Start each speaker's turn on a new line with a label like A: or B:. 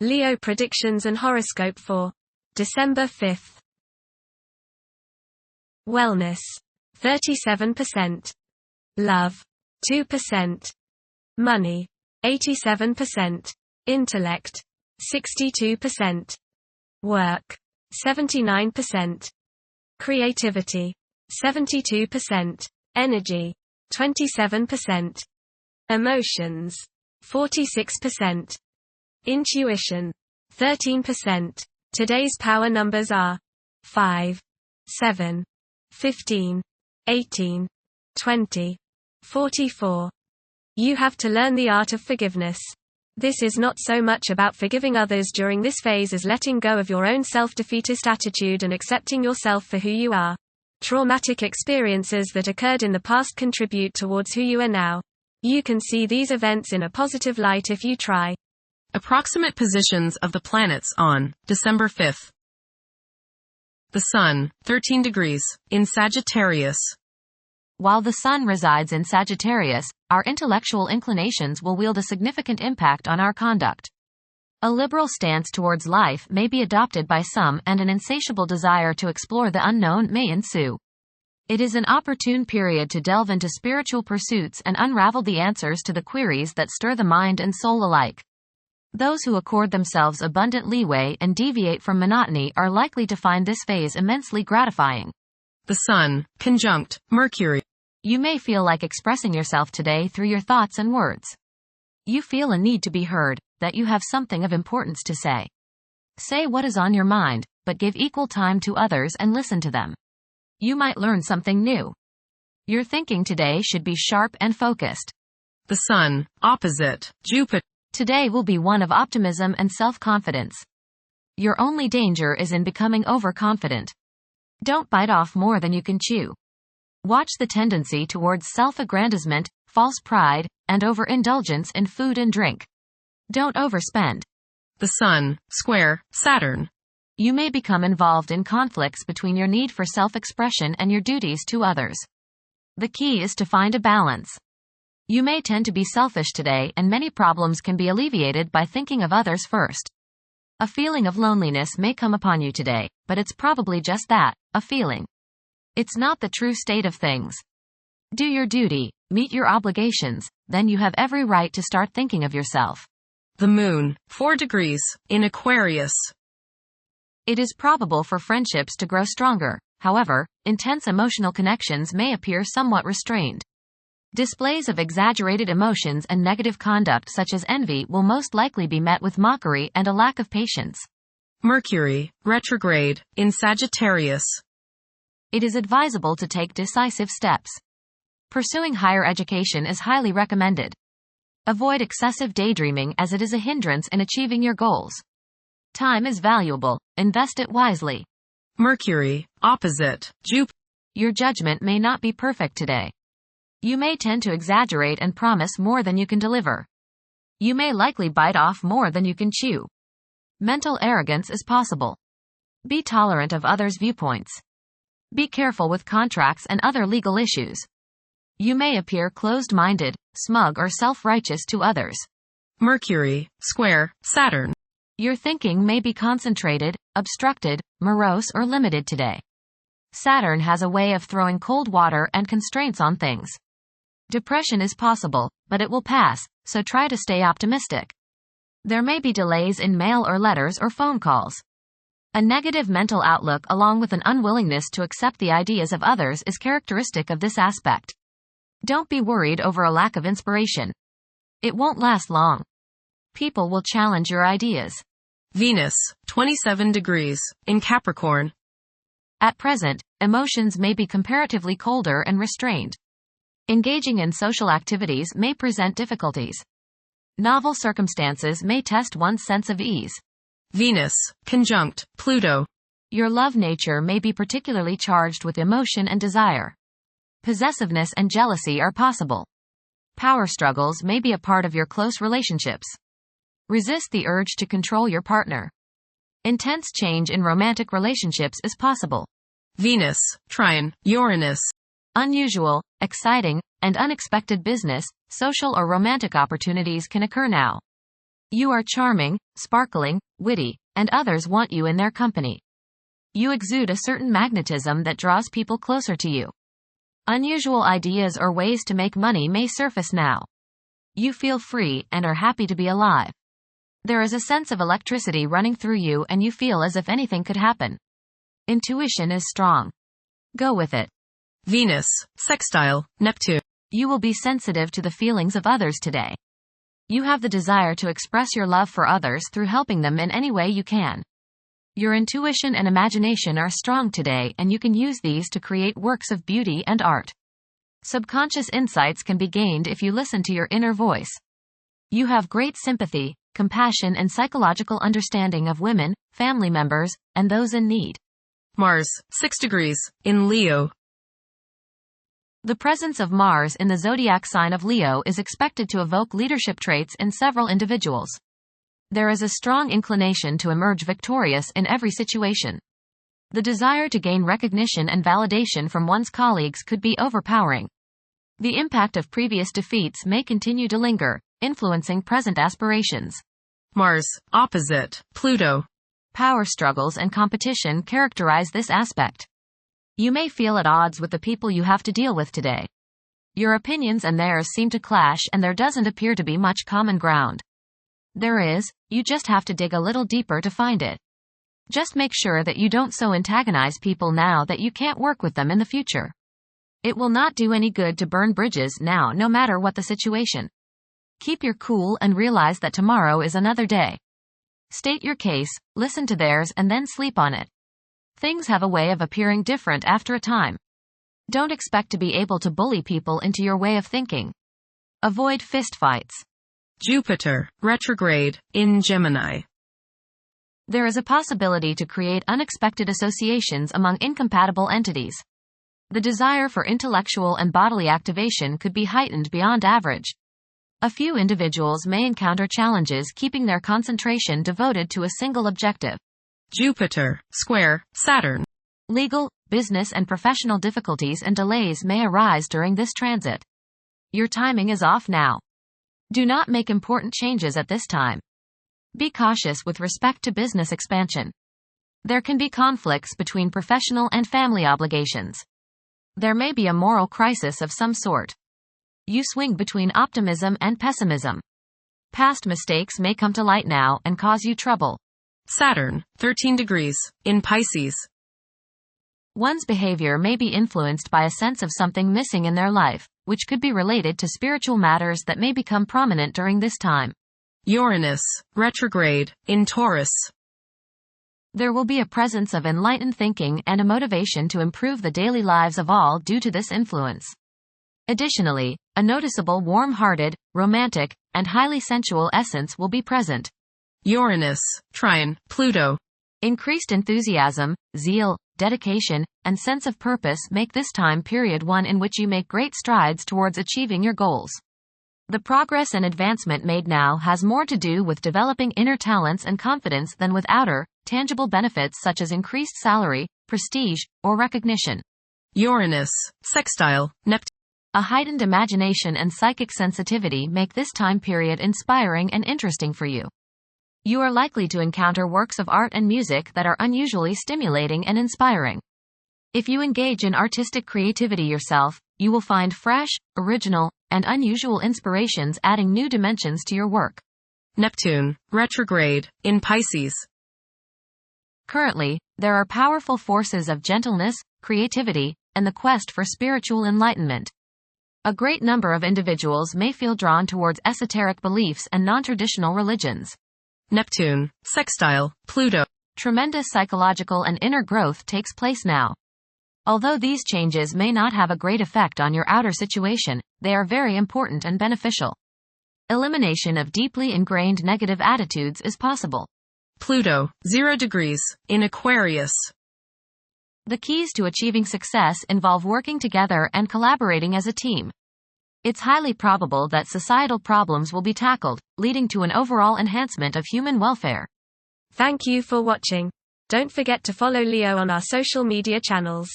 A: Leo predictions and horoscope for December 5th. Wellness, 37%. Love, 2%. Money, 87%. Intellect, 62%. Work, 79%. Creativity, 72%. Energy, 27%. Emotions, 46%. Intuition, 13%. Today's power numbers are 5, 7, 15, 18, 20, 44. You have to learn the art of forgiveness. This is not so much about forgiving others during this phase as letting go of your own self-defeatist attitude and accepting yourself for who you are. Traumatic experiences that occurred in the past contribute towards who you are now. You can see these events in a positive light if you try.
B: Approximate positions of the planets on December 5th. The Sun, 13 degrees, in Sagittarius.
C: While the Sun resides in Sagittarius, our intellectual inclinations will wield a significant impact on our conduct. A liberal stance towards life may be adopted by some, and an insatiable desire to explore the unknown may ensue. It is an opportune period to delve into spiritual pursuits and unravel the answers to the queries that stir the mind and soul alike. Those who accord themselves abundant leeway and deviate from monotony are likely to find this phase immensely gratifying.
B: The Sun, conjunct Mercury.
C: You may feel like expressing yourself today through your thoughts and words. You feel a need to be heard, that you have something of importance to say. Say what is on your mind, but give equal time to others and listen to them. You might learn something new. Your thinking today should be sharp and focused.
B: The Sun, opposite Jupiter.
C: Today will be one of optimism and self-confidence. Your only danger is in becoming overconfident. Don't bite off more than you can chew. Watch the tendency towards self-aggrandizement, false pride, and overindulgence in food and drink. Don't overspend.
B: The Sun, square Saturn.
C: You may become involved in conflicts between your need for self-expression and your duties to others. The key is to find a balance. You may tend to be selfish today, and many problems can be alleviated by thinking of others first. A feeling of loneliness may come upon you today, but it's probably just that, a feeling. It's not the true state of things. Do your duty, meet your obligations, then you have every right to start thinking of yourself.
B: The Moon, 4 degrees, in Aquarius.
C: It is probable for friendships to grow stronger. However, intense emotional connections may appear somewhat restrained. Displays of exaggerated emotions and negative conduct such as envy will most likely be met with mockery and a lack of patience.
B: Mercury, retrograde, in Sagittarius.
C: It is advisable to take decisive steps. Pursuing higher education is highly recommended. Avoid excessive daydreaming as it is a hindrance in achieving your goals. Time is valuable, invest it wisely.
B: Mercury, opposite Jupiter.
C: Your judgment may not be perfect today. You may tend to exaggerate and promise more than you can deliver. You may likely bite off more than you can chew. Mental arrogance is possible. Be tolerant of others' viewpoints. Be careful with contracts and other legal issues. You may appear closed-minded, smug or self-righteous to others.
B: Mercury, square Saturn.
C: Your thinking may be concentrated, obstructed, morose or limited today. Saturn has a way of throwing cold water and constraints on things. Depression is possible, but it will pass, so try to stay optimistic. There may be delays in mail or letters or phone calls. A negative mental outlook along with an unwillingness to accept the ideas of others is characteristic of this aspect. Don't be worried over a lack of inspiration. It won't last long. People will challenge your ideas.
B: Venus, 27 degrees, in Capricorn.
C: At present, emotions may be comparatively colder and restrained. Engaging in social activities may present difficulties. Novel circumstances may test one's sense of ease.
B: Venus, conjunct Pluto.
C: Your love nature may be particularly charged with emotion and desire. Possessiveness and jealousy are possible. Power struggles may be a part of your close relationships. Resist the urge to control your partner. Intense change in romantic relationships is possible.
B: Venus, trine Uranus.
C: Unusual, exciting, and unexpected business, social or romantic opportunities can occur now. You are charming, sparkling, witty, and others want you in their company. You exude a certain magnetism that draws people closer to you. Unusual ideas or ways to make money may surface now. You feel free and are happy to be alive. There is a sense of electricity running through you and you feel as if anything could happen. Intuition is strong. Go with it.
B: Venus, sextile, Neptune.
C: You will be sensitive to the feelings of others today. You have the desire to express your love for others through helping them in any way you can. Your intuition and imagination are strong today and you can use these to create works of beauty and art. Subconscious insights can be gained if you listen to your inner voice. You have great sympathy, compassion and psychological understanding of women, family members, and those in need.
B: Mars, 6 degrees, in Leo.
C: The presence of Mars in the zodiac sign of Leo is expected to evoke leadership traits in several individuals. There is a strong inclination to emerge victorious in every situation. The desire to gain recognition and validation from one's colleagues could be overpowering. The impact of previous defeats may continue to linger, influencing present aspirations.
B: Mars, opposite, Pluto.
C: Power struggles and competition characterize this aspect. You may feel at odds with the people you have to deal with today. Your opinions and theirs seem to clash and there doesn't appear to be much common ground. There is, you just have to dig a little deeper to find it. Just make sure that you don't so antagonize people now that you can't work with them in the future. It will not do any good to burn bridges now, no matter what the situation. Keep your cool and realize that tomorrow is another day. State your case, listen to theirs and then sleep on it. Things have a way of appearing different after a time. Don't expect to be able to bully people into your way of thinking. Avoid fistfights.
B: Jupiter, retrograde, in Gemini.
C: There is a possibility to create unexpected associations among incompatible entities. The desire for intellectual and bodily activation could be heightened beyond average. A few individuals may encounter challenges keeping their concentration devoted to a single objective.
B: Jupiter, square, Saturn.
C: Legal, business and professional difficulties and delays may arise during this transit. Your timing is off now. Do not make important changes at this time. Be cautious with respect to business expansion. There can be conflicts between professional and family obligations. There may be a moral crisis of some sort. You swing between optimism and pessimism. Past mistakes may come to light now and cause you trouble.
B: Saturn, 13 degrees, in Pisces.
C: One's behavior may be influenced by a sense of something missing in their life, which could be related to spiritual matters that may become prominent during this time.
B: Uranus, retrograde, in Taurus.
C: There will be a presence of enlightened thinking and a motivation to improve the daily lives of all due to this influence. Additionally, a noticeable warm-hearted, romantic, and highly sensual essence will be present.
B: Uranus, trine, Pluto.
C: Increased enthusiasm, zeal, dedication, and sense of purpose make this time period one in which you make great strides towards achieving your goals. The progress and advancement made now has more to do with developing inner talents and confidence than with outer, tangible benefits such as increased salary, prestige, or recognition.
B: Uranus, sextile, Neptune.
C: A heightened imagination and psychic sensitivity make this time period inspiring and interesting for you. You are likely to encounter works of art and music that are unusually stimulating and inspiring. If you engage in artistic creativity yourself, you will find fresh, original, and unusual inspirations adding new dimensions to your work.
B: Neptune, retrograde, in Pisces.
C: Currently, there are powerful forces of gentleness, creativity, and the quest for spiritual enlightenment. A great number of individuals may feel drawn towards esoteric beliefs and non-traditional religions.
B: Neptune, sextile, Pluto.
C: Tremendous psychological and inner growth takes place now. Although these changes may not have a great effect on your outer situation, they are very important and beneficial. Elimination of deeply ingrained negative attitudes is possible.
B: Pluto, 0 degrees, in Aquarius.
C: The keys to achieving success involve working together and collaborating as a team. It's highly probable that societal problems will be tackled, leading to an overall enhancement of human welfare.
A: Thank you for watching. Don't forget to follow Leo on our social media channels.